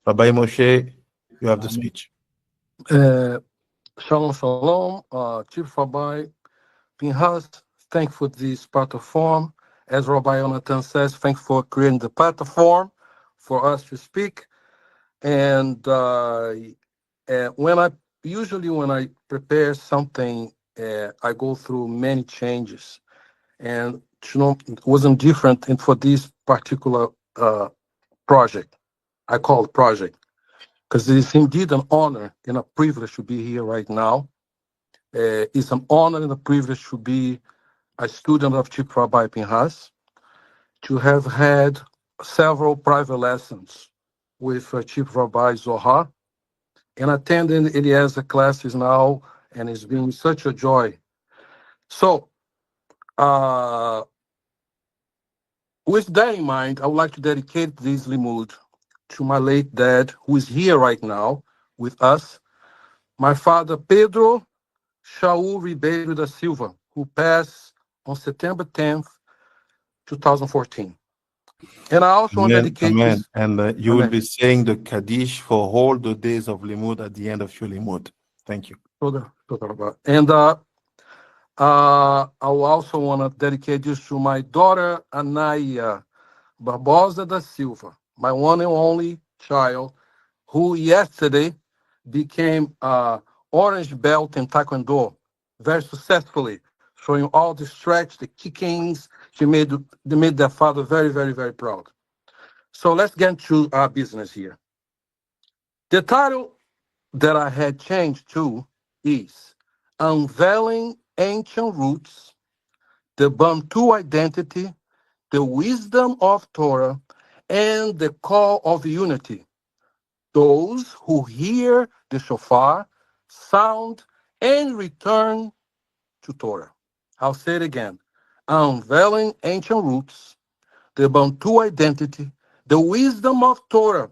Rabbi Moshe, you have the speech. Shalom, shalom. Chief Rabbi Pinhas, thank for this platform. As Rabbi Jonathan says, thanks for creating the platform for us to speak. And when I prepare something, I go through many changes, and it wasn't different for this particular project. I call it project because it is indeed an honor and a privilege to be here right now. It's an honor and a privilege to be a student of Chief Rabbi Pinhas, to have had several private lessons with Chief Rabbi Zohar, and attending Eliezer classes now, and it's been such a joy. So, with that in mind, I would like to dedicate this limud to my late dad, who is here right now with us, my father Pedro Shaul Ribeiro da Silva, who passed on September 10th, 2014. And I also want to Amen. dedicate Amen. this. And you will Amen. be saying the Kaddish for all the days of Limud at the end of your Limud. Thank you. And I also want to dedicate this to my daughter, Anaya Barbosa da Silva, my one and only child, who yesterday became orange belt in Taekwondo very successfully, showing all the stretch, the kickings. They made their father very, very, very proud. So let's get into our business here. The title that I had changed to is Unveiling Ancient Roots, the Bantu Identity, the Wisdom of Torah, and the Call of Unity. Those who hear the shofar sound and return to Torah. I'll say it again. Unveiling Ancient Roots, the Bantu Identity, the Wisdom of Torah,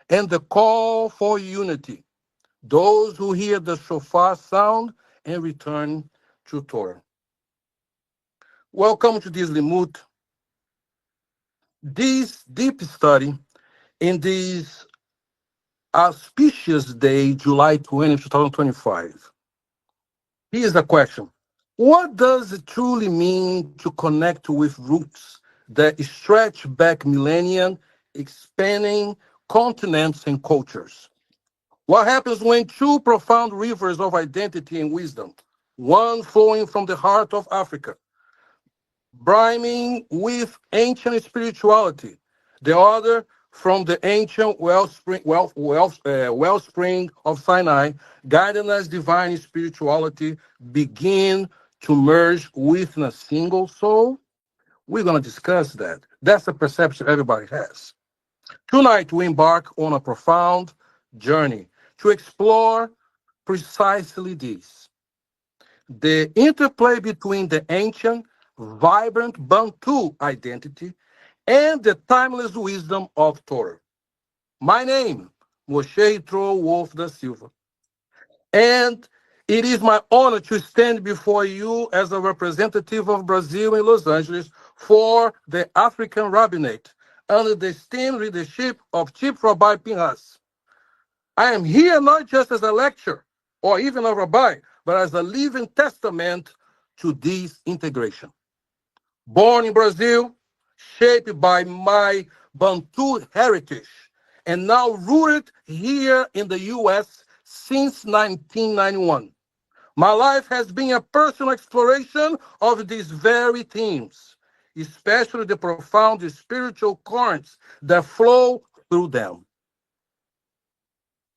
and the Call for Unity. Those who hear the shofar sound and return to Torah. Welcome to this Limut, this deep study in this auspicious day, July 20, 2025. Here's the question. What does it truly mean to connect with roots that stretch back millennia, expanding continents and cultures? What happens when two profound rivers of identity and wisdom, one flowing from the heart of Africa, brimming with ancient spirituality, the other from the ancient wellspring of Sinai, guiding us divine spirituality, begin to merge within a single soul? We're going to discuss that. That's the perception everybody has. Tonight, we embark on a profound journey to explore precisely this: the interplay between the ancient, vibrant Bantu identity and the timeless wisdom of Torah. My name, Moshe Wolf da Silva, and it is my honor to stand before you as a representative of Brazil in Los Angeles for the African Rabbinate under the esteemed leadership of Chief Rabbi Pinhas. I am here not just as a lecturer or even a rabbi, but as a living testament to this integration. Born in Brazil, shaped by my Bantu heritage, and now rooted here in the US since 1991. My life has been a personal exploration of these very themes, especially the profound spiritual currents that flow through them.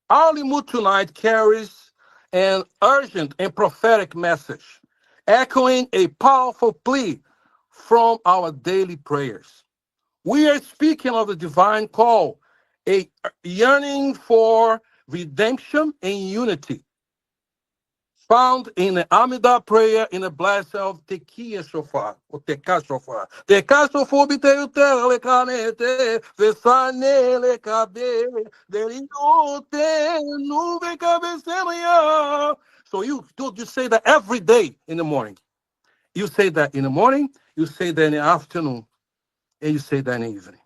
Our limud tonight carries an urgent and prophetic message, echoing a powerful plea from our daily prayers. We are speaking of the divine call, a yearning for redemption and unity, found in the Amidah prayer in the blessing of Tekiah Shofar, or Tekah Shofar. Tekah Shofar b'teiuter lekanete, v'saneh lekabe, deriyotenu v'kabesenia. So you say that every day in the morning. You say that in the morning, you say that in the afternoon, and you say that in the evening.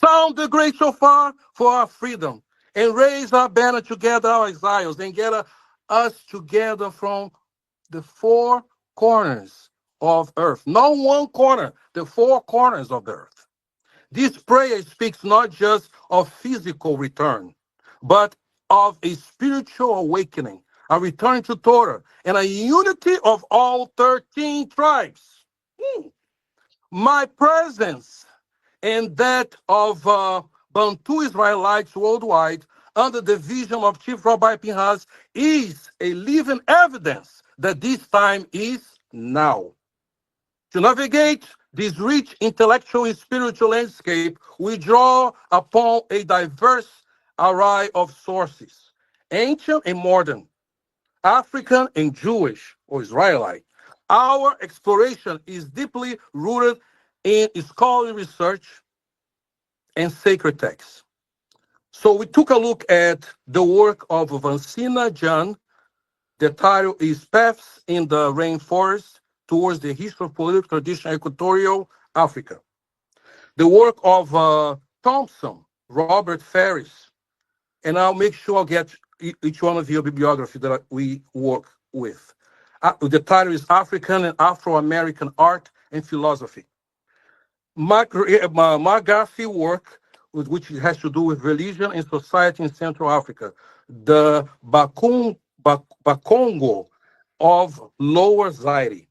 Sound the great shofar for our freedom, and raise our banner to gather our exiles, and gather us together from the four corners of earth. Not one corner, the four corners of the earth. This prayer speaks not just of physical return, but of a spiritual awakening, a return to Torah, and a unity of all 13 tribes. Hmm. My presence and that of Bantu Israelites worldwide under the vision of Chief Rabbi Pinhas is a living evidence that this time is now. To navigate this rich intellectual and spiritual landscape, we draw upon a diverse array of sources, ancient and modern, African and Jewish or Israelite. Our exploration is deeply rooted in scholarly research and sacred texts. So we took a look at the work of Vansina Jan. The title is Paths in the Rainforest Towards the History of Political Tradition Equatorial Africa. The work of Thompson, Robert Ferris, and I'll make sure I'll get each one of your bibliography that we work with. The title is African and Afro-American Art and Philosophy. Mark Garfield work, which has to do with religion and society in Central Africa, the Bakongo of Lower Zaire.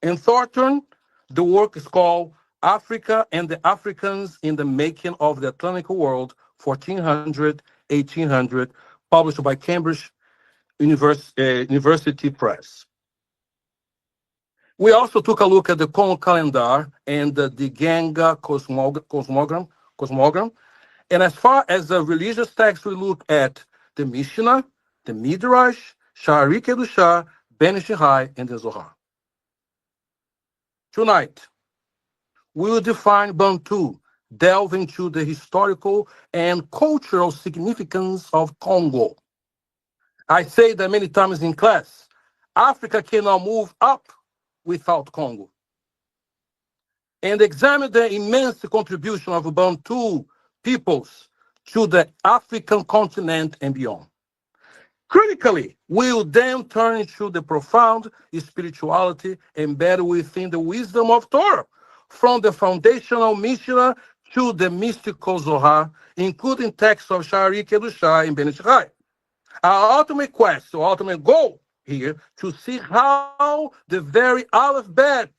And Thornton, the work is called Africa and the Africans in the Making of the Atlantic World, 1400, 1800, published by Cambridge University Press. We also took a look at the Congo calendar and the Ganga cosmogram. And as far as the religious texts, we look at the Mishnah, the Midrash, Sha'ari Kedusha, Ben Shihai, and the Zohar. Tonight, we will define Bantu, delve into the historical and cultural significance of Congo. I say that many times in class, Africa cannot move up without Congo. And examine the immense contribution of Bantu peoples to the African continent and beyond. Critically, we will then turn to the profound spirituality embedded within the wisdom of Torah, from the foundational Mishnah to the mystical Zohar, including texts of Sha'ari Kedusha and Ben Shihai. Our ultimate quest, our ultimate goal here, to see how the very Aleph Bet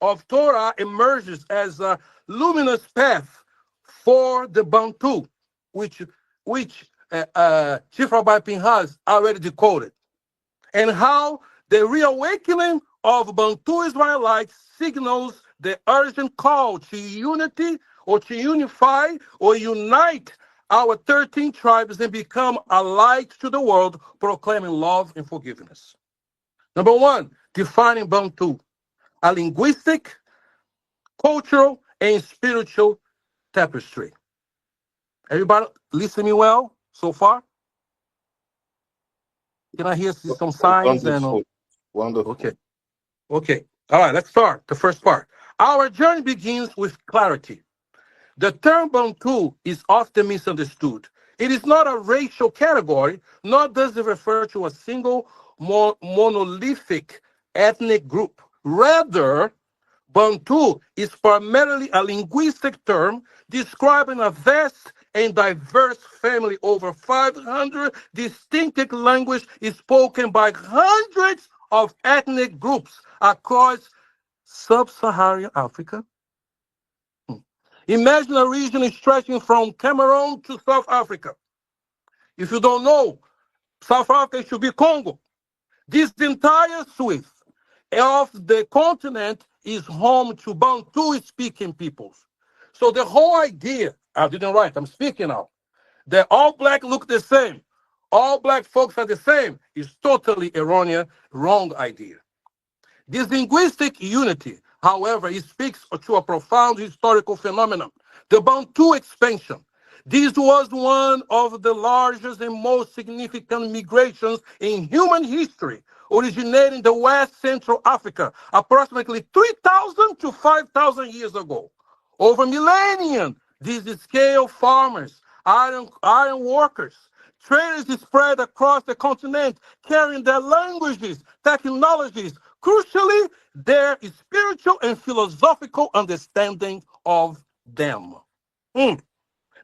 of Torah emerges as a luminous path for the Bantu, which Chief Rabbi Pinhas already decoded, and how the reawakening of Bantu Israelites signals the urgent call to unity or to unify or unite our 13 tribes and become a light to the world, proclaiming love and forgiveness. Number one, defining Bantu, a linguistic, cultural, and spiritual tapestry. Everybody listen to me well so far? Can I hear some signs? Wonderful. Wonderful. Okay. Okay. All right, let's start the first part. Our journey begins with clarity. The term Bantu is often misunderstood. It is not a racial category, nor does it refer to a single monolithic ethnic group. Rather, Bantu is primarily a linguistic term describing a vast and diverse family. Over 500 distinctive languages is spoken by hundreds of ethnic groups across sub-Saharan Africa. Imagine a region stretching from Cameroon to South Africa. If you don't know, South Africa should be Congo. This entire swath of the continent is home to Bantu-speaking peoples. So the whole idea, I didn't write, I'm speaking now, that all black look the same, all black folks are the same, is totally erroneous, wrong idea. This linguistic unity, however, it speaks to a profound historical phenomenon, the Bantu expansion. This was one of the largest and most significant migrations in human history, originating in the West Central Africa, approximately 3,000 to 5,000 years ago. Over millennia, these scale farmers, iron workers, traders spread across the continent, carrying their languages, technologies, crucially, their spiritual and philosophical understanding of them. Hmm.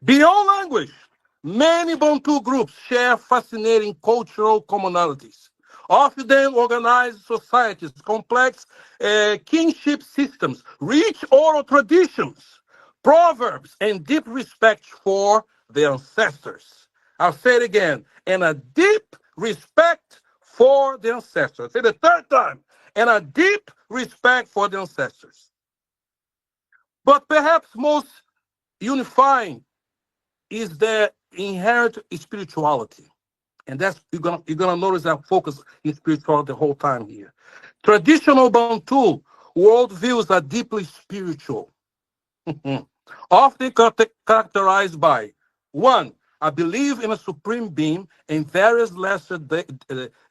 Beyond language, many Bantu groups share fascinating cultural commonalities. Often organized societies, complex kinship systems, rich oral traditions, proverbs, and deep respect for the ancestors. I'll say it again, and a deep respect for the ancestors. Say the third time, and a deep respect for the ancestors. But perhaps most unifying is their inherent spirituality. And that's you're gonna notice that focus in spirituality the whole time here. Traditional Bantu worldviews are deeply spiritual, often characterized by one, a belief in a supreme being and various lesser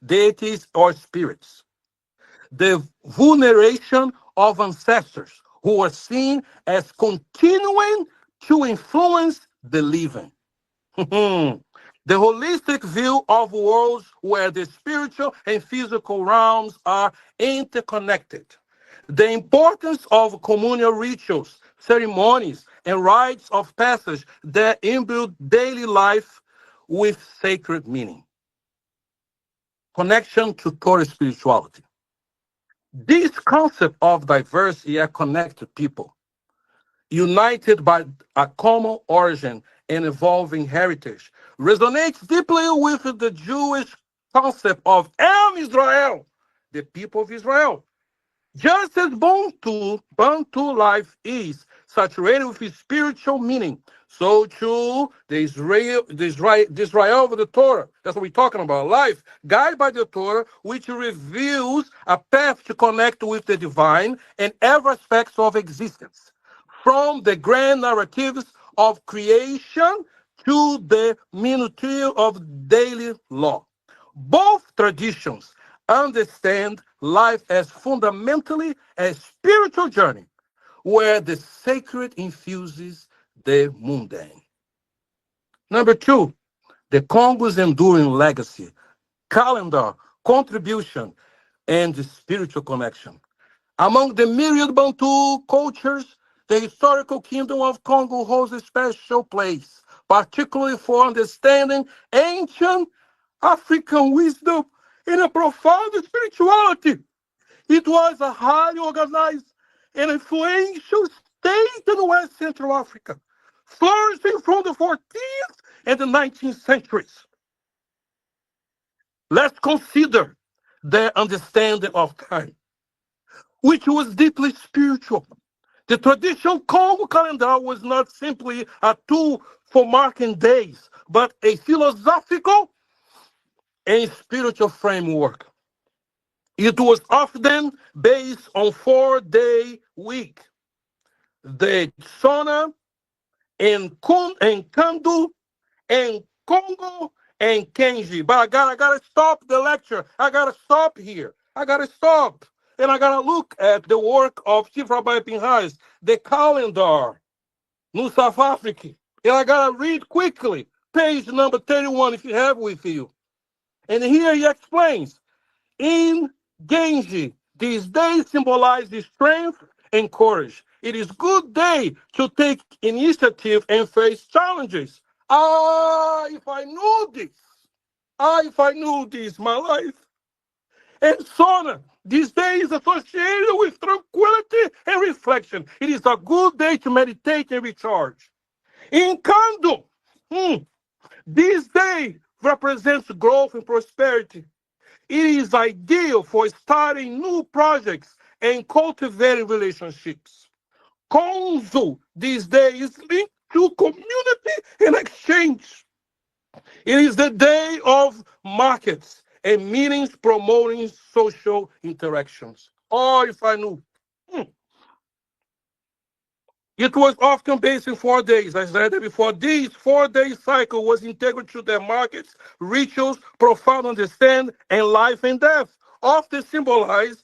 deities or spirits. The veneration of ancestors who are seen as continuing to influence the living. The holistic view of worlds where the spiritual and physical realms are interconnected. The importance of communal rituals, ceremonies, and rites of passage that imbue daily life with sacred meaning. Connection to Torah spirituality. This concept of diverse yet connected people, united by a common origin and evolving heritage, resonates deeply with the Jewish concept of Am Israel, the people of Israel. Just as Bantu life is saturated with spiritual meaning, so too the Israel of the Torah. That's what we're talking about. Life guided by the Torah, which reveals a path to connect with the divine and every aspects of existence, from the grand narratives of creation to the minutiae of daily law. Both traditions understand life as fundamentally a spiritual journey where the sacred infuses the mundane. Number two, the Congo's enduring legacy, calendar, contribution, and the spiritual connection. Among the myriad Bantu cultures, the historical kingdom of Congo holds a special place, particularly for understanding ancient African wisdom and a profound spirituality. It was a highly organized and influential state in West Central Africa, flourishing from the 14th and the 19th centuries. Let's consider their understanding of time, which was deeply spiritual. The traditional Congo calendar was not simply a tool for marking days, but a philosophical and spiritual framework. It was often based on 4-day week. The Sona and Kandu and Congo and Kenji. But I gotta stop the lecture. I gotta stop here. I gotta stop. And I gotta look at the work of Chief Rabbi Pinhas, the calendar, no South Africa. And I gotta read quickly, page number 31 if you have with you. And here he explains, in Genji, these days symbolize the strength and courage. It is good day to take initiative and face challenges. Ah, if I knew this. Ah, if I knew this, my life. And Sona, this day is associated with tranquility and reflection. It is a good day to meditate and recharge. In Kando, this day represents growth and prosperity. It is ideal for starting new projects and cultivating relationships. Konzo these days is linked to community and exchange. It is the day of markets and meetings promoting social interactions. Oh, if I knew. Hmm. It was often based in 4 days. As I said before, this 4-day cycle was integral to their markets, rituals, profound understanding, and life and death, often symbolized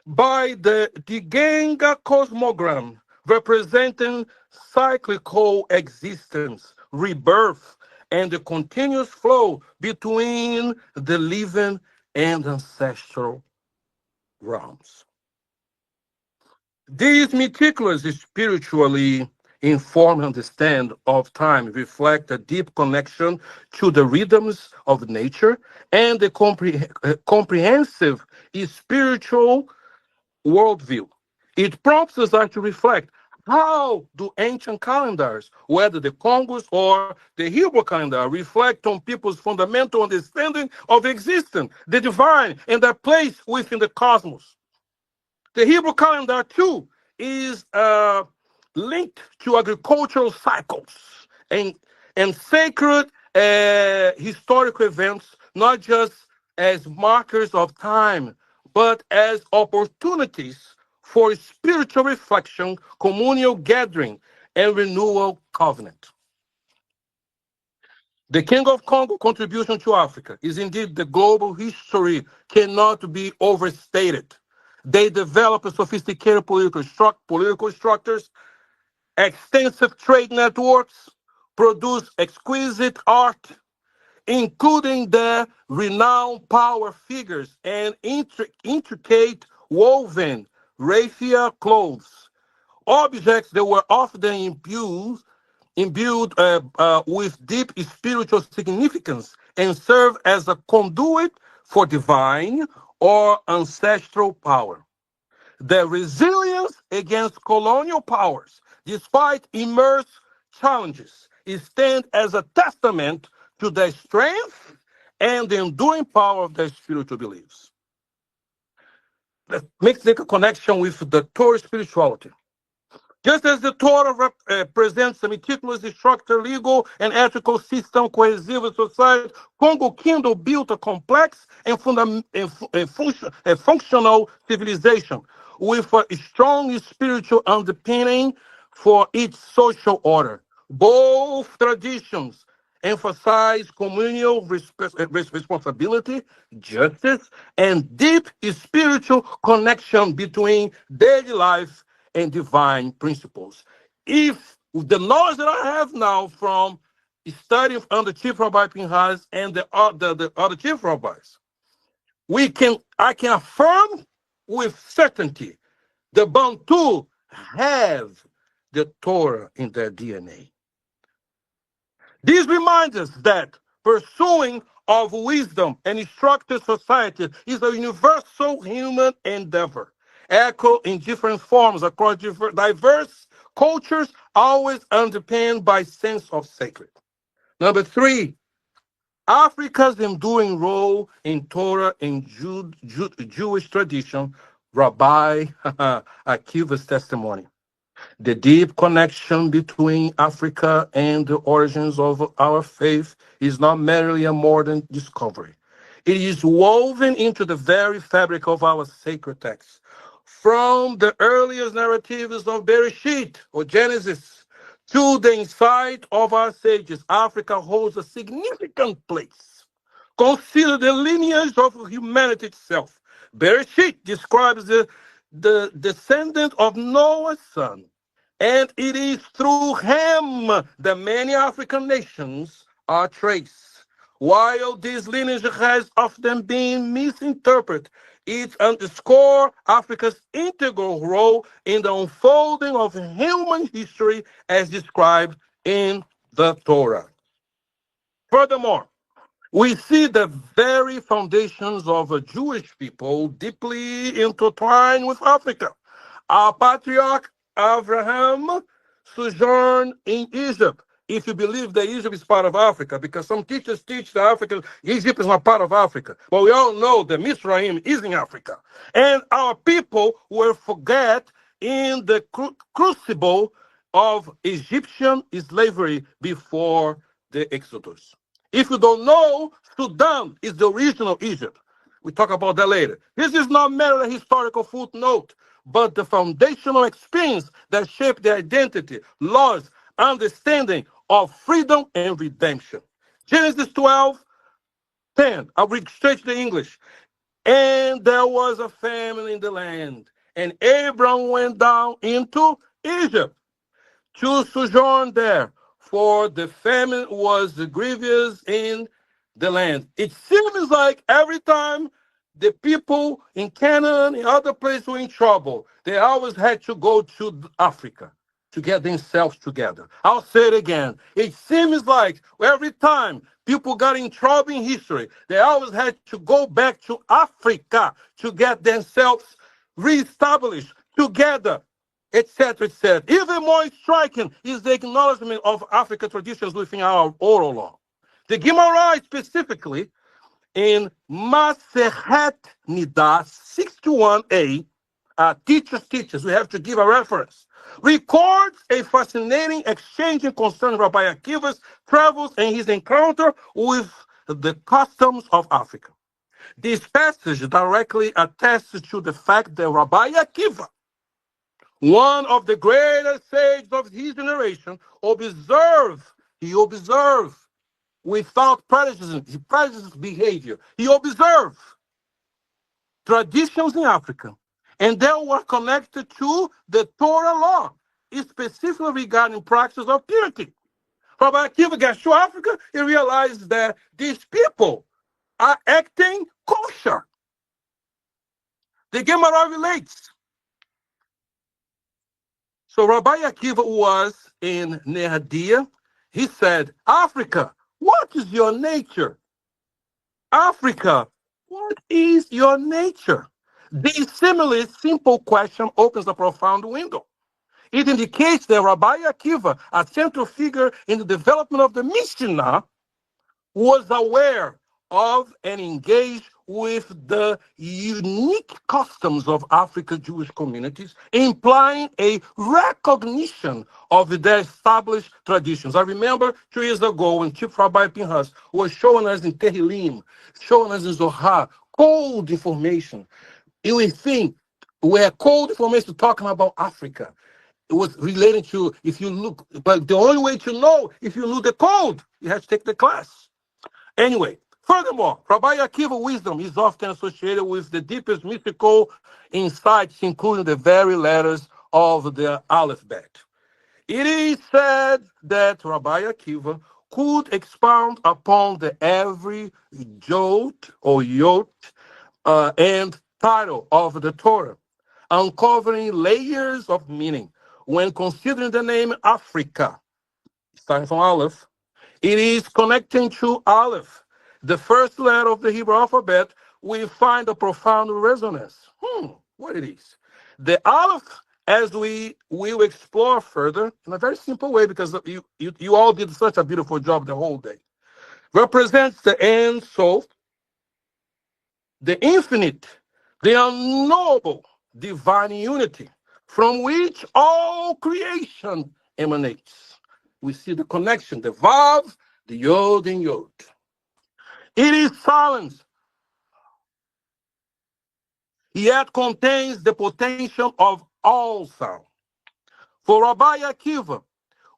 by the Digenga cosmogram, representing cyclical existence, rebirth, and the continuous flow between the living and ancestral realms. These meticulous spiritually informed understand of time reflect a deep connection to the rhythms of nature and the comprehensive spiritual worldview. It prompts us to reflect how do ancient calendars, whether the Congos or the Hebrew calendar, reflect on people's fundamental understanding of existence, the divine, and their place within the cosmos. The Hebrew calendar, too, is linked to agricultural cycles and, and sacred historical events, not just as markers of time, but as opportunities for spiritual reflection, communal gathering, and renewal covenant. The King of Congo contribution to Africa is indeed the global history cannot be overstated. They developed sophisticated political structures, extensive trade networks, produced exquisite art, including their renowned power figures and intricate woven raffia clothes, objects that were often imbued with deep spiritual significance and serve as a conduit for divine or ancestral power. Their resilience against colonial powers, despite immense challenges, stand as a testament to their strength and the enduring power of their spiritual beliefs. Let's make a connection with the Torah spirituality. Just as the Torah presents a meticulous structured legal and ethical system cohesive with society, Congo Kingdom built a complex and functional civilization with a strong spiritual underpinning for its social order. Both traditions emphasize communal responsibility, justice, and deep spiritual connection between daily life and divine principles. If the knowledge that I have now from studying under Chief Rabbi Pinhas and the other Chief Rabbis, I can affirm with certainty the Bantu have the Torah in their DNA. This reminds us that pursuing of wisdom and structured society is a universal human endeavor, echoed in different forms across diverse cultures, always underpinned by sense of sacred. Number three, Africa's enduring role in Torah and Jewish tradition, Rabbi Akiva's testimony. The deep connection between Africa and the origins of our faith is not merely a modern discovery. It is woven into the very fabric of our sacred texts. From the earliest narratives of Bereshit or Genesis to the insight of our sages, Africa holds a significant place. Consider the lineage of humanity itself. Bereshit describes the descendant of Noah's son, and it is through him that many African nations are traced. While this lineage has often been misinterpreted, it underscores Africa's integral role in the unfolding of human history as described in the Torah. Furthermore, we see the very foundations of a Jewish people deeply intertwined with Africa. Our patriarch Abraham sojourned in Egypt. If you believe that Egypt is part of Africa, because some teachers teach that Egypt is not part of Africa. But we all know that Mizraim is in Africa. And our people were forget in the crucible of Egyptian slavery before the Exodus. If you don't know, Sudan is the original Egypt. We talk about that later. This is not merely a historical footnote, but the foundational experience that shaped the identity, laws, understanding of freedom and redemption. Genesis 12:10. I'll read straight to the English. And there was a famine in the land, and Abram went down into Egypt to sojourn there, for the famine was grievous in the land. It seems like every time the people in Canaan and other places were in trouble, they always had to go to Africa to get themselves together. I'll say it again. It seems like every time people got in trouble in history, they always had to go back to Africa to get themselves reestablished together, etc., etc. Even more striking is the acknowledgement of African traditions within our oral law. The Gemara specifically in Masechet Nida 61a, teachers, we have to give a reference, records a fascinating exchange concerning Rabbi Akiva's travels and his encounter with the customs of Africa. This passage directly attests to the fact that Rabbi Akiva, one of the greatest sages of his generation, he observed without prejudice behavior. He observed traditions in Africa, and they were connected to the Torah law, specifically regarding practice of purity. Rabbi Akiva gets to Africa, he realized that these people are acting kosher. The Gemara relates. So Rabbi Akiva was in Nehadia. He said, Africa, what is your nature? Africa, what is your nature? This similarly simple question opens a profound window. It indicates that Rabbi Akiva, a central figure in the development of the Mishnah, was aware of and engaged with the unique customs of African Jewish communities, implying a recognition of their established traditions. I remember 2 years ago when Chief Rabbi Pinhas was showing us in Tehillim, showing us in Zohar, cold information. You would think where cold information talking about Africa. It was related to, if you look, but the only way to know if you look the code, you have to take the class. Anyway, furthermore, Rabbi Akiva's wisdom is often associated with the deepest mystical insights, including the very letters of the alphabet. It is said that Rabbi Akiva could expound upon the every jot or yot and title of the Torah, uncovering layers of meaning. When considering the name Africa, starting from Aleph, it is connecting to Aleph, the first letter of the Hebrew alphabet. We find a profound resonance. What it is? The Aleph, as we will explore further in a very simple way, because you all did such a beautiful job the whole day, represents the Ein Sof, the infinite, the unknowable divine unity from which all creation emanates. We see the connection, the Vav, the Yod, and Yod. It is silence, yet contains the potential of all sound. For Rabbi Akiva,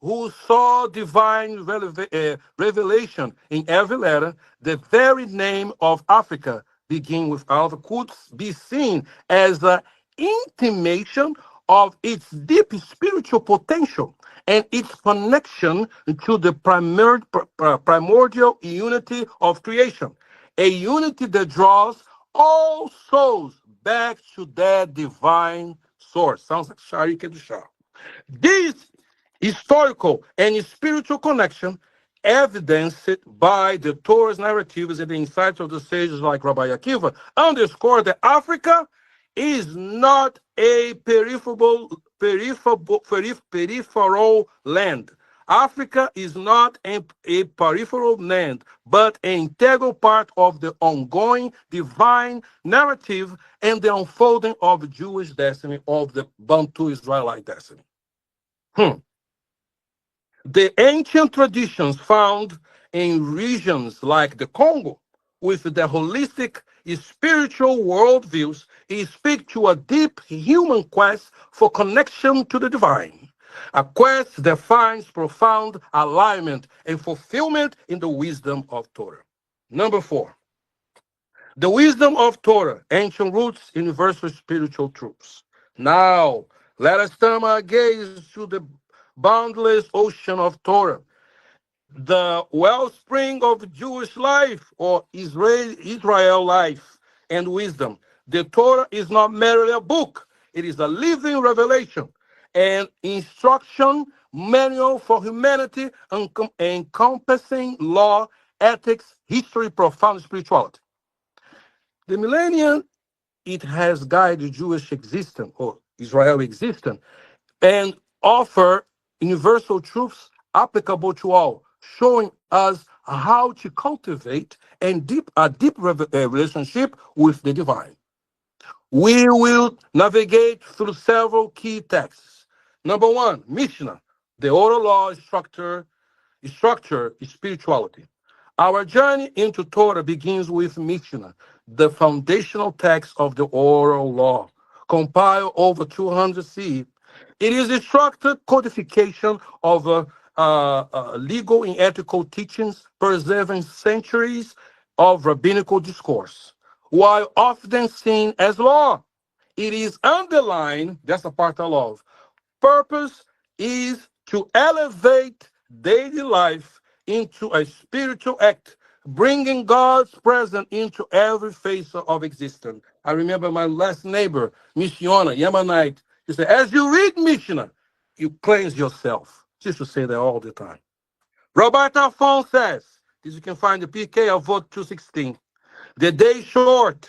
who saw divine revelation in every letter, the very name of Africa, begin with Alpha, could be seen as an intimation of its deep spiritual potential and its connection to the primordial unity of creation, a unity that draws all souls back to their divine source. Sounds like Shari Kedusha. This historical and spiritual connection, evidenced by the Torah's narratives and the insights of the sages like Rabbi Akiva, underscore that Africa is not a peripheral land. Africa is not a peripheral land, but an integral part of the ongoing divine narrative and the unfolding of Jewish destiny, of the Bantu Israelite destiny. The ancient traditions found in regions like the Congo, with their holistic spiritual worldviews, speak to a deep human quest for connection to the divine, a quest that finds profound alignment and fulfillment in the wisdom of Torah. Number 4, the wisdom of Torah, ancient roots, universal spiritual truths. Now, Let us turn our gaze to the boundless ocean of Torah, the wellspring of Jewish life or Israel life and wisdom. The Torah is not merely a book, it is a living revelation and instruction manual for humanity encompassing law, ethics, history, profound spirituality. The millennium, it has guided Jewish existence or Israel existence and offer universal truths applicable to all, showing us how to cultivate and a deep relationship with the divine. We will navigate through several key texts. Number one, Mishnah, the oral law structure spirituality. Our journey into Torah begins with Mishnah, the foundational text of the oral law, compiled over 200 CE. It is a structured codification of legal and ethical teachings, preserving centuries of rabbinical discourse. While often seen as law, it is underlined, that's a part I love, purpose is to elevate daily life into a spiritual act, bringing God's presence into every phase of existence. I remember my last neighbor, Missiona, Yemenite, he said, as you read Mishnah, you cleanse yourself. She used to say that all the time. Roberta Fon says, this you can find the PK of vote 216. The day is short,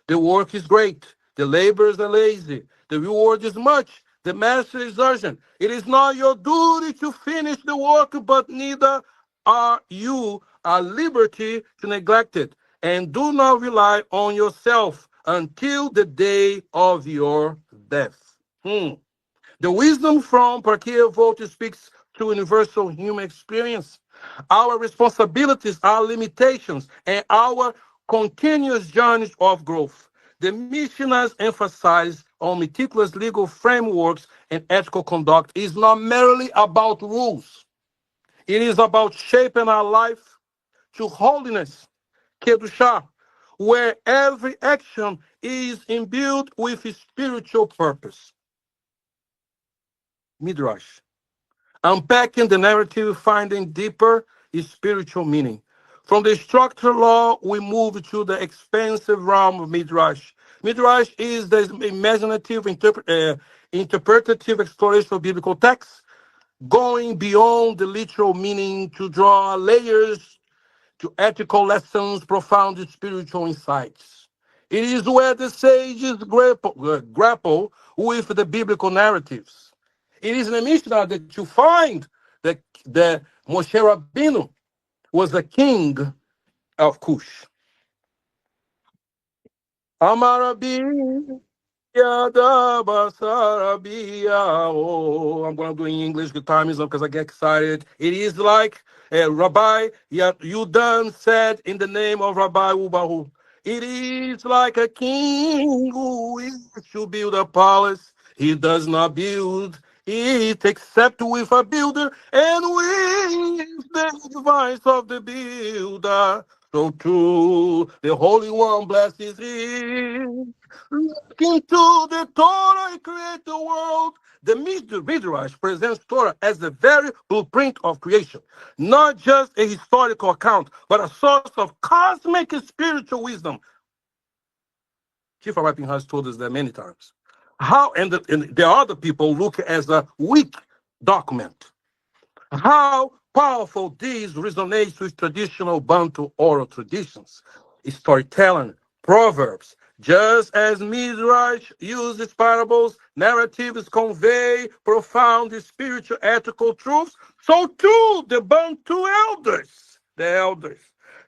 the work is great, the laborers are lazy, the reward is much, the master is urgent. It is not your duty to finish the work, but neither are you at liberty to neglect it. And do not rely on yourself until the day of your death. The wisdom from Parkia Volta speaks to universal human experience. Our responsibilities, our limitations, and our continuous journey of growth. The missionaries emphasize on meticulous legal frameworks and ethical conduct is not merely about rules. It is about shaping our life to holiness, kedusha, where every action is imbued with a spiritual purpose. Midrash. Unpacking the narrative, finding deeper spiritual meaning. From the structural law, we move to the expansive realm of Midrash. Midrash is the imaginative, interpretative exploration of biblical texts, going beyond the literal meaning to draw layers to ethical lessons, profound spiritual insights. It is where the sages grapple with the biblical narratives. It is in the Mishnah that you find that Moshe Rabbeinu was the king of Cush. Amarabi Yada Basarabia. Oh, I'm going to do in English. The time is up because I get excited. It is like Rabbi Yudan said in the name of Rabbi Ubahu. It is like a king who is to build a palace. He does not build it except with a builder and with the device of the builder. So too, the Holy One blesses him. Look into the Torah and create the world. The Midrash presents Torah as the very blueprint of creation, not just a historical account, but a source of cosmic and spiritual wisdom. Chief Rabbi has told us that many times. How and the other people look as a weak document. How powerful these resonates with traditional Bantu oral traditions, storytelling, proverbs. Just as Midrash uses parables, narratives convey profound spiritual ethical truths, so too the Bantu elders,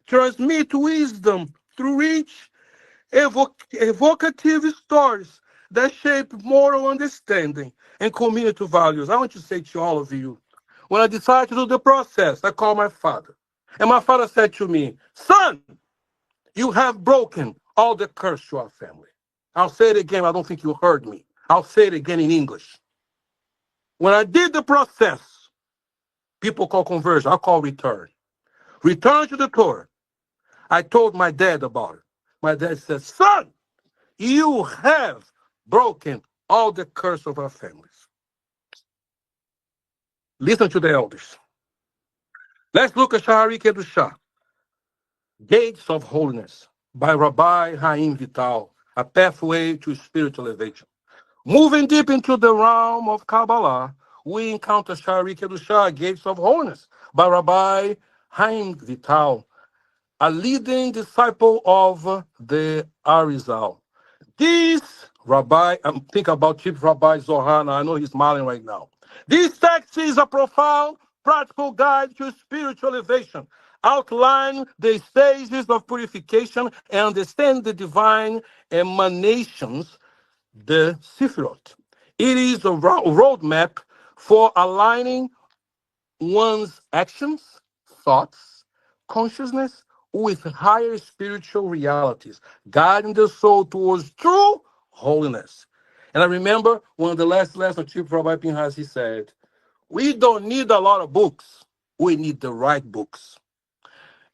transmit wisdom through rich, evocative stories that shape moral understanding and community values. I want to say to all of you, when I decided to do the process, I called my father. And my father said to me, son, you have broken all the curse to our family. I'll say it again. I don't think you heard me. I'll say it again in English. When I did the process, people call conversion. I call return. Return to the Torah. I told my dad about it. My dad said, son, you have broken all the curse of our families. Listen to the elders. Let's look at Shahari Kedusha, Gates of Holiness, by Rabbi Haim Vital, a pathway to spiritual elevation. Moving deep into the realm of Kabbalah, we encounter Shari Kedusha, Gates of Holiness, by Rabbi Haim Vital, a leading disciple of the Arizal. This Rabbi, think about Chief Rabbi Zohar, I know he's smiling right now. This text is a profound, practical guide to spiritual elevation, outline the stages of purification and understand the divine emanations, the Sifirot. It is a roadmap for aligning one's actions, thoughts, consciousness with higher spiritual realities, guiding the soul towards true holiness. And I remember one of the last lessons of Chief Rabbi Pinhas, he said, we don't need a lot of books. We need the right books.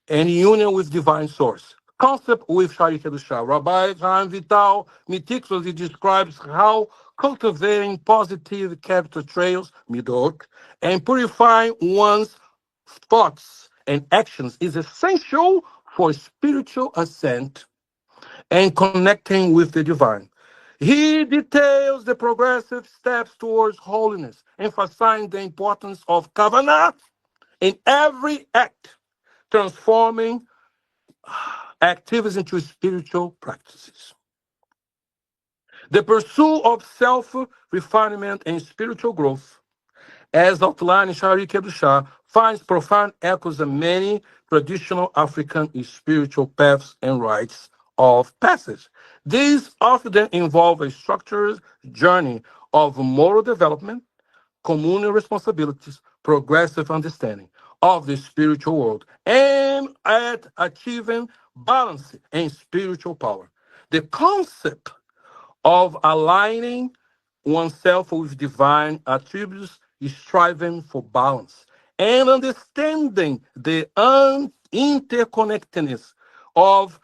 And union with divine source. Concept with Shari Kedusha. Rabbi Chaim Vital meticulously describes how cultivating positive character traits, midot, and purifying one's thoughts and actions is essential for spiritual ascent and connecting with the divine. He details the progressive steps towards holiness, emphasizing the importance of kavanah in every act, transforming activities into spiritual practices. The pursuit of self-refinement and spiritual growth, as outlined in Shari Kedusha, finds profound echoes in many traditional African spiritual paths and rites of passage. These often involve a structured journey of moral development, communal responsibilities, progressive understanding of the spiritual world, and at achieving balance and spiritual power. The concept of aligning oneself with divine attributes is striving for balance and understanding the interconnectedness of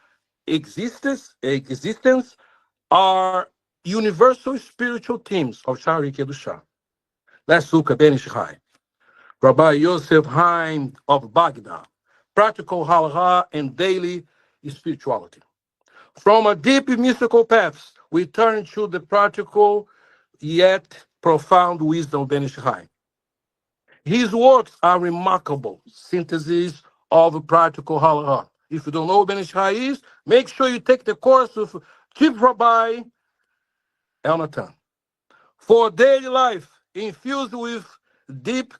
existence are universal spiritual themes of Shari Kedusha. Let's look at Ben Ishai. Rabbi Yosef Haim of Baghdad, practical halakha and daily spirituality. From a deep mystical paths, we turn to the practical yet profound wisdom of Ben Ishai. His works are remarkable synthesis of practical halakha. If you don't know what Ben Ishai is, make sure you take the course with Chief Rabbi Elnathan. For daily life, infused with deep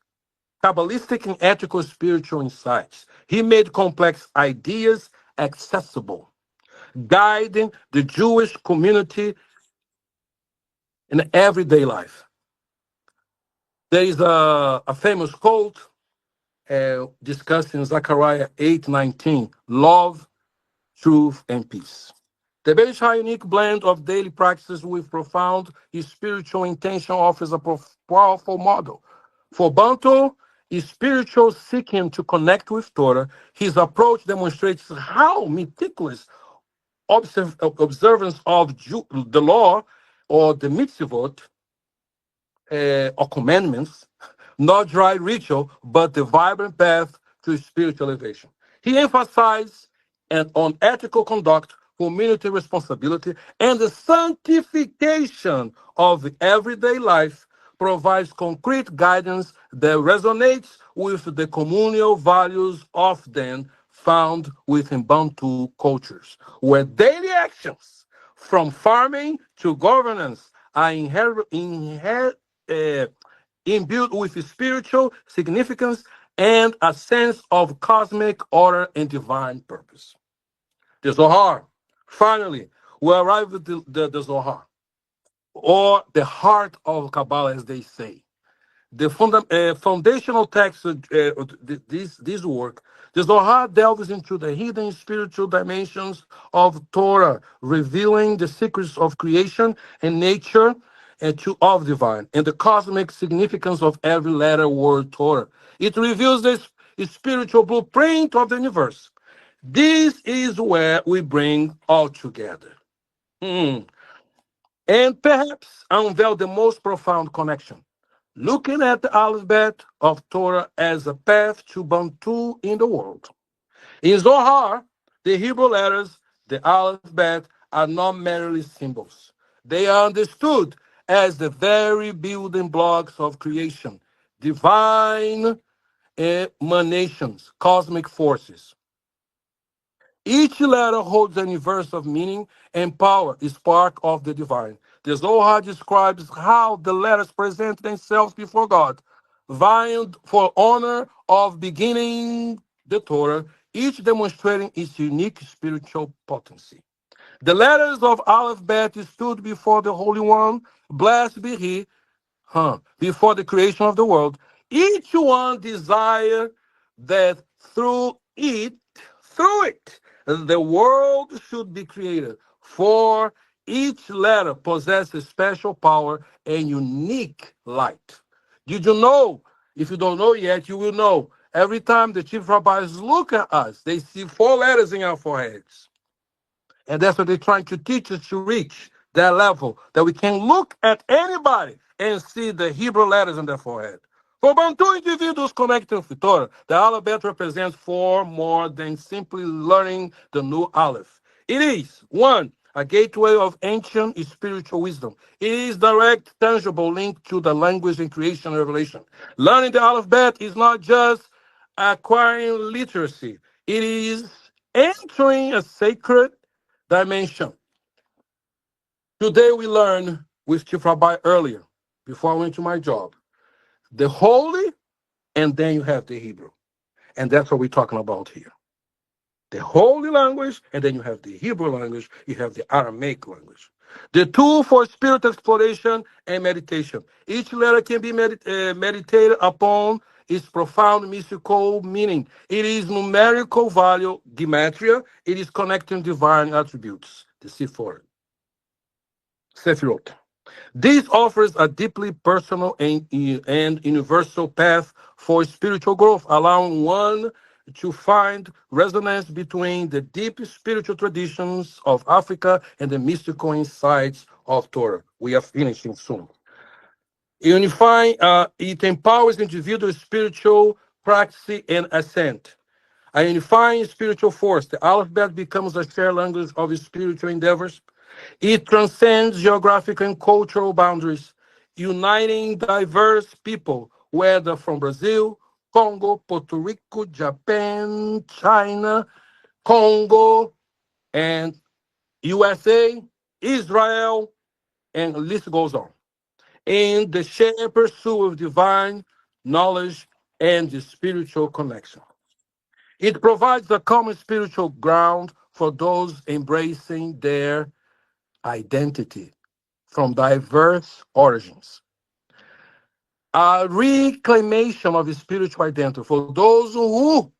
Kabbalistic and ethical spiritual insights. He made complex ideas accessible, guiding the Jewish community in everyday life. There is a famous quote discussed in Zechariah 8:19, love, truth, and peace. The Beis unique blend of daily practices with profound spiritual intention offers a powerful model. For Bantu, is spiritual seeking to connect with Torah, his approach demonstrates how meticulous observance of the law or the mitzvot or commandments, not dry ritual, but the vibrant path to spiritual elevation. He emphasized on ethical conduct, community responsibility, and the sanctification of everyday life, provides concrete guidance that resonates with the communal values often found within Bantu cultures, where daily actions, from farming to governance, are imbued with spiritual significance and a sense of cosmic order and divine purpose. The Zohar. Finally, we arrive at the Zohar, or the heart of Kabbalah, as they say. The foundational text of this work, the Zohar delves into the hidden spiritual dimensions of Torah, revealing the secrets of creation and nature of divine, and the cosmic significance of every letter word Torah. It reveals the spiritual blueprint of the universe. This is where we bring all together. Hmm. and perhaps unveil the most profound connection, looking at the alphabet of Torah as a path to Bantu in the world. In Zohar, the Hebrew letters, the alphabet, are not merely symbols. They are understood as the very building blocks of creation, divine emanations, cosmic forces. Each letter holds a universe of meaning and power, is spark of the divine. The Zohar describes how the letters present themselves before God, vying for honor of beginning the Torah, each demonstrating its unique spiritual potency. The letters of Aleph Bet stood before the Holy One, blessed be He, before the creation of the world. Each one desire that through it, the world should be created. For each letter possesses special power and unique light. Did you know? If you don't know yet, you will know. Every time the chief rabbis look at us, they see four letters in our foreheads. And that's what they're trying to teach us to reach that level, that we can look at anybody and see the Hebrew letters on their forehead. For Bantu individuals connected with Torah, the alphabet represents far more than simply learning the new Aleph. It is, one, a gateway of ancient spiritual wisdom. It is direct, tangible link to the language and creation revelation. Learning the alphabet is not just acquiring literacy. It is entering a sacred dimension. Today we learn with Chief Rabbi earlier, before I went to my job, the holy, and then you have the Hebrew. And that's what we're talking about here. The holy language, and then you have the Hebrew language, you have the Aramaic language. The tool for spirit exploration and meditation. Each letter can be meditated upon its profound mystical meaning. It is numerical value, gematria. It is connecting divine attributes, the Sephirot. This offers a deeply personal and universal path for spiritual growth, allowing one to find resonance between the deep spiritual traditions of Africa and the mystical insights of Torah. We are finishing soon. Unifying, it empowers individual spiritual practice and ascent. A unifying spiritual force, the alphabet becomes a shared language of spiritual endeavors. It transcends geographic and cultural boundaries, uniting diverse people, whether from Brazil, Congo, Puerto Rico, Japan, China, Congo, and USA, Israel, and the list goes on. In the shared pursuit of divine knowledge and the spiritual connection. It provides a common spiritual ground for those embracing their identity from diverse origins. A reclamation of spiritual identity for those who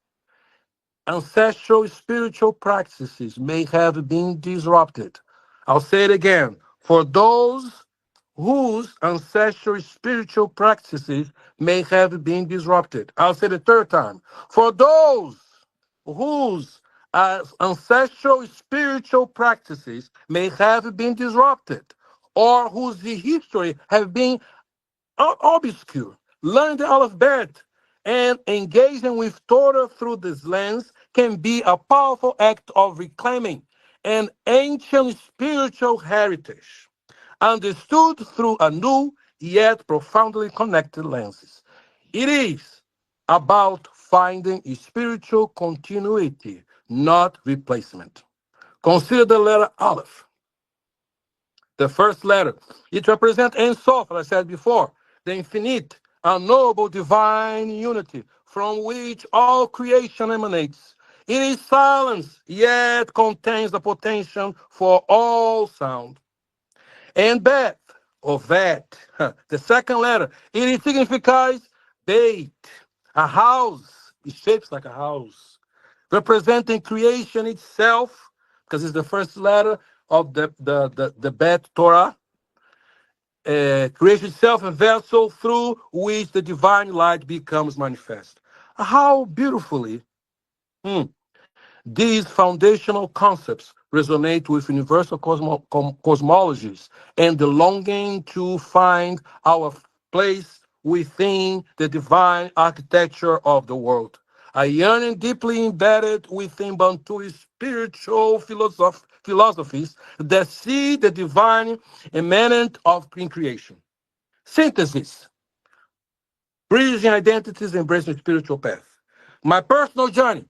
ancestral spiritual practices may have been disrupted. I'll say it again. For those whose ancestral spiritual practices may have been disrupted. I'll say the third time. For those whose ancestral spiritual practices may have been disrupted or whose history have been obscure. Learning the alphabet and engaging with Torah through this lens can be a powerful act of reclaiming an ancient spiritual heritage, understood through a new yet profoundly connected lenses. It is about finding a spiritual continuity, not replacement. Consider the letter Aleph, the first letter. It represents Ein Sof, as I said before, the infinite, unknowable divine unity from which all creation emanates. It is silence, yet contains the potential for all sound. And Bet, or Vet, the second letter, it signifies Beit, a house. It shapes like a house, representing creation itself, because it's the first letter of the Bet Torah. Creation itself, a vessel through which the divine light becomes manifest. How beautifully these foundational concepts resonate with universal cosmologies and the longing to find our place within the divine architecture of the world. A yearning deeply embedded within Bantu spiritual philosophies that see the divine immanent of in creation. Synthesis, bridging identities, embracing spiritual path. My personal journey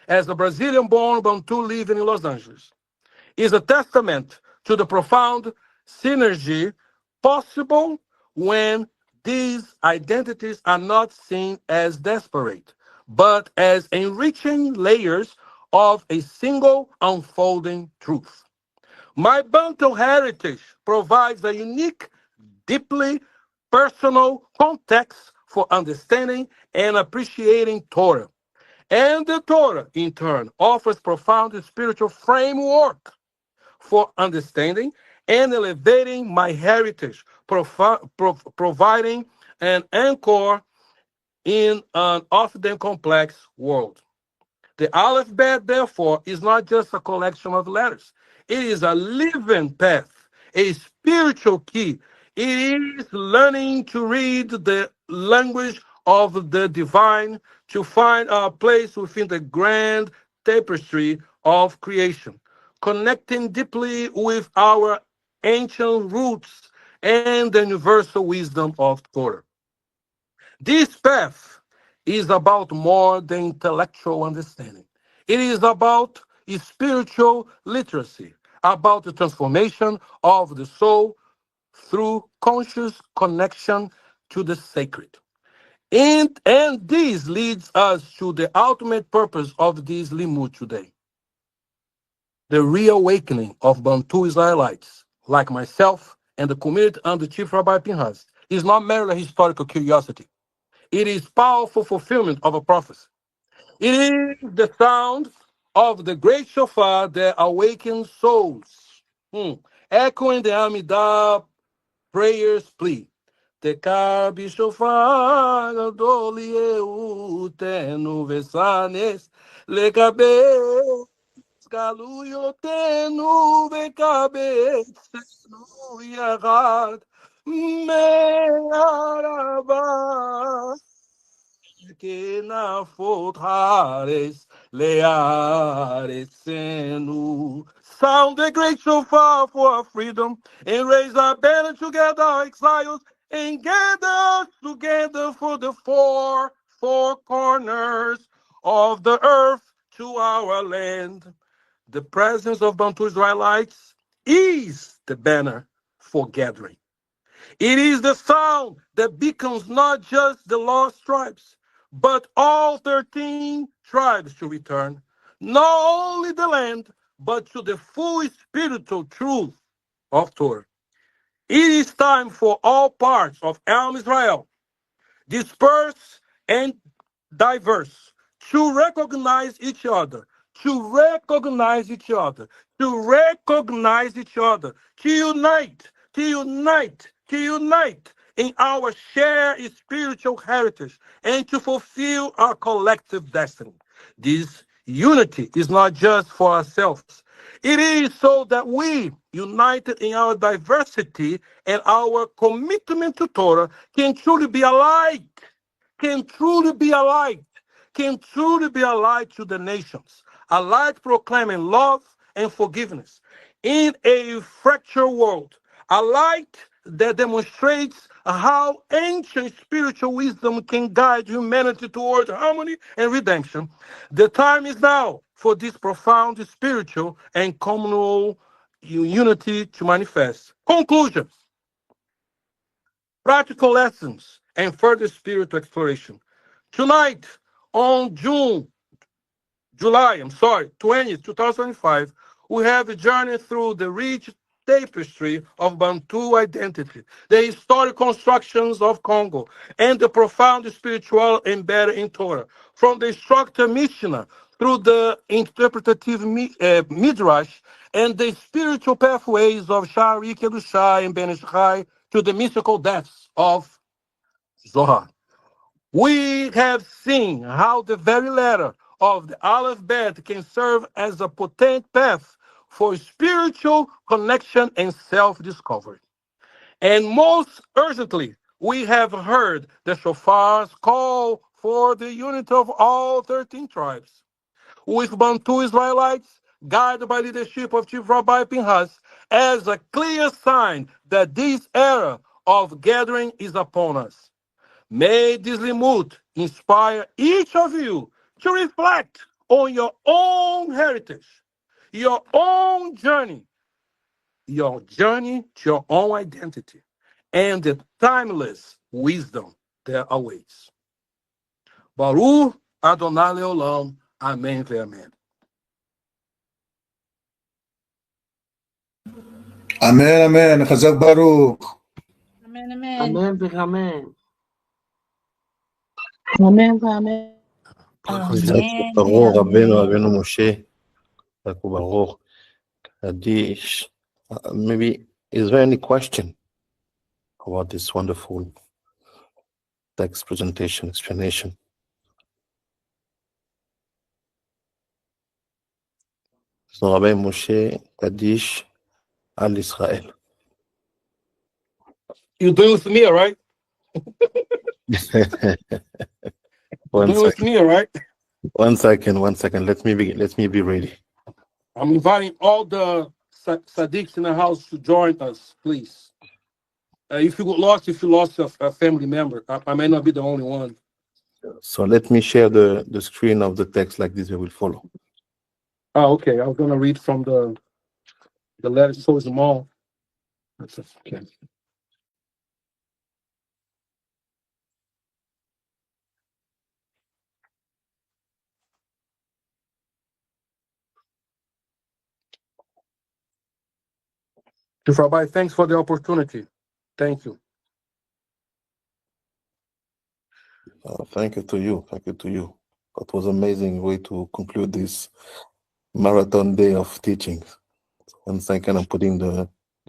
as a Brazilian born Bantu living in Los Angeles is a testament to the profound synergy possible when these identities are not seen as desperate, but as enriching layers of a single unfolding truth. My Bantu heritage provides a unique, deeply personal context for understanding and appreciating Torah. And the Torah, in turn, offers profound spiritual framework for understanding and elevating my heritage, providing an anchor in an often complex world. The alphabet, therefore, is not just a collection of letters. It is a living path, a spiritual key. It is learning to read the language of the divine to find our place within the grand tapestry of creation, connecting deeply with our ancient roots and the universal wisdom of Torah. This path is about more than intellectual understanding. It is about spiritual literacy, about the transformation of the soul through conscious connection to the sacred. And this leads us to the ultimate purpose of this limud today, the reawakening of Bantu Israelites, like myself and the community under Chief Rabbi Pinhas, is not merely a historical curiosity. It is powerful fulfillment of a prophecy. It is the sound of the great shofar that awakens souls, echoing the Amidah prayer's plea. Tekar bishofar gadol yehutenu vesanes lekabe galuyotenu vekabetzenu yachad me'arava kenafot hares learesenu. Sound the great shofar for our freedom and raise our banner together, our exiles, and gather us together for the four corners of the earth to our land. The presence of Bantu Israelites is the banner for gathering. It is the sound that beacons not just the lost tribes, but all 13 tribes to return, not only the land, but to the full spiritual truth of Torah. It is time for all parts of Am Israel, dispersed and diverse, to recognize each other, to recognize each other, to recognize each other, to unite, to unite, to unite in our shared spiritual heritage and to fulfill our collective destiny. This unity is not just for ourselves. It is so that we, united in our diversity and our commitment to Torah, can truly be alike, can truly be alike, can truly be alike to the nations, alike proclaiming love and forgiveness in a fractured world, a light that demonstrates how ancient spiritual wisdom can guide humanity toward harmony and redemption. The time is now for this profound spiritual and communal unity to manifest. Conclusion, practical lessons, and further spiritual exploration. Tonight, on July, 20th, 2025, we have a journey through the rich tapestry of Bantu identity, the historic constructions of Congo, and the profound spiritual embedded in Torah. From the instructor Mishnah through the interpretative Midrash and the spiritual pathways of Shari Kedushai and Ben Ishai to the mystical depths of Zohar. We have seen how the very letter of the alphabet can serve as a potent path for spiritual connection and self-discovery. And most urgently, we have heard the shofars call for the unity of all 13 tribes. With Bantu Israelites, guided by leadership of Chief Rabbi Pinhas, as a clear sign that this era of gathering is upon us. May this limud inspire each of you to reflect on your own heritage, your own journey, your journey to your own identity, and the timeless wisdom that awaits. Baruch Adonai Leolam. Amen. Amen. Amen, amen. Chazak Baruch. Amen, amen. Amen ואמן. Amen, amen. ברוך רבנו משה, ברוך Hadish. Maybe is there any question about this wonderful text presentation, explanation? So Rabbi Moshe Kadish Al Israel. You're doing with me, all right? One Doing with second. me, all right? One second. Let me be ready. I'm inviting all the Sadiqs in the house to join us, please. If you lost a family member, I may not be the only one. So let me share the screen of the text like this. We will follow. Oh, okay. I was going to read from the letter so small. Okay. Chief Rabbi, thanks for the opportunity. Thank you. Thank you to you. That was an amazing way to conclude this marathon day of teaching. 1 second, I'm putting the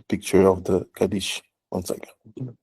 picture of the Kaddish. 1 second.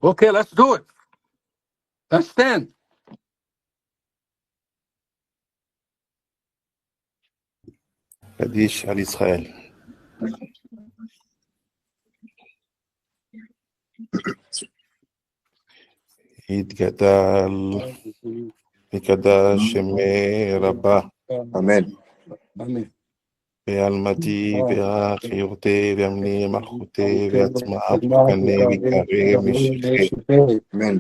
Okay, let's do it. Let's stand. Kaddish Al Israel. יתגדל מקדש שמי רבה. Amen. Amen. ועלמתי והחיותי והמני מלכותי ועצמה וקנה ויקרא משכי. Amen.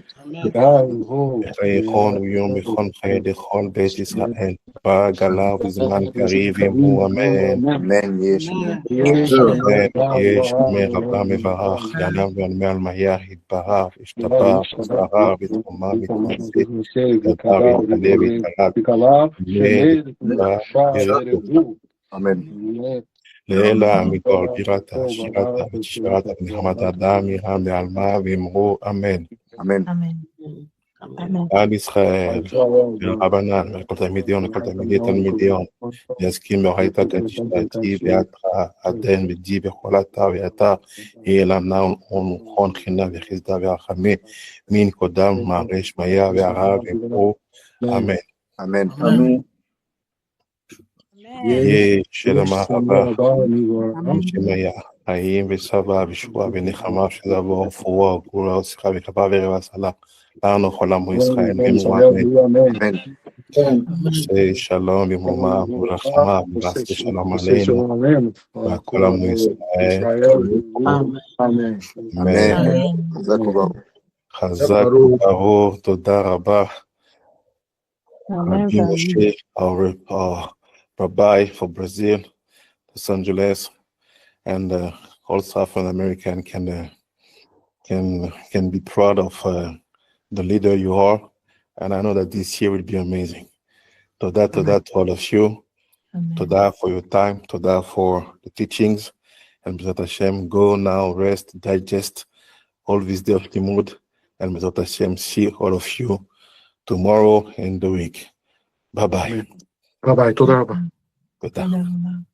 ויכון ויום יכון חיי לכל בית ישראל. בגלה בזמן קריב ימו אמן. Amen. Yes. יש מרבה מברך, ינם ועלמי עלמיה יתברך, ישתבח, ישתרר, ותרומה ותמצא, ידע ויתעלה ויתעלה, Amen. לאלה מכל בירתה, שירתה ותשברתה ונחמתה דם, ירם ועלמה, ואמרו אמן. Amen. על ישראל, ולרבנן, ולכל תלמידיון, ולכל תלמידי תלמידיון, יזכים באורייתא קדיש דעתי, ועתרא, עדן ודי בכל אתר ואתר, יהיה לנה ונכון חינה וחסדה ורחמי, מן קודם מערי שמיה והרע ואמרו אמן. Amen. יהיה שלום אהבה, ושמיה, חיים ושבע ושבועה ונחמה שזבו ורפואה וגאולה ושיחה וכפה ורב הצלה. לנו כל עמו ישראל, ואמרו אמן. Say shalom b'moma v'rachama v'raske shalom aleinu v'kol amo Yisrael. Amen. Amen. Amen. Chazak u'baruch. Chazak u'baruch. Toda rabah. Amen. Rabbi Moshe, our rabbi for Brazil, Los Angeles, and all Southern American can be proud of the leader you are, and I know that this year will be amazing. Toda to all of you. Toda for your time. Toda for the teachings. And B'ezrat Hashem, go now, rest, digest all this day of Limud, and B'ezrat Hashem, see all of you tomorrow in the week. Bye bye. Bye bye. Toda rabah. Toda.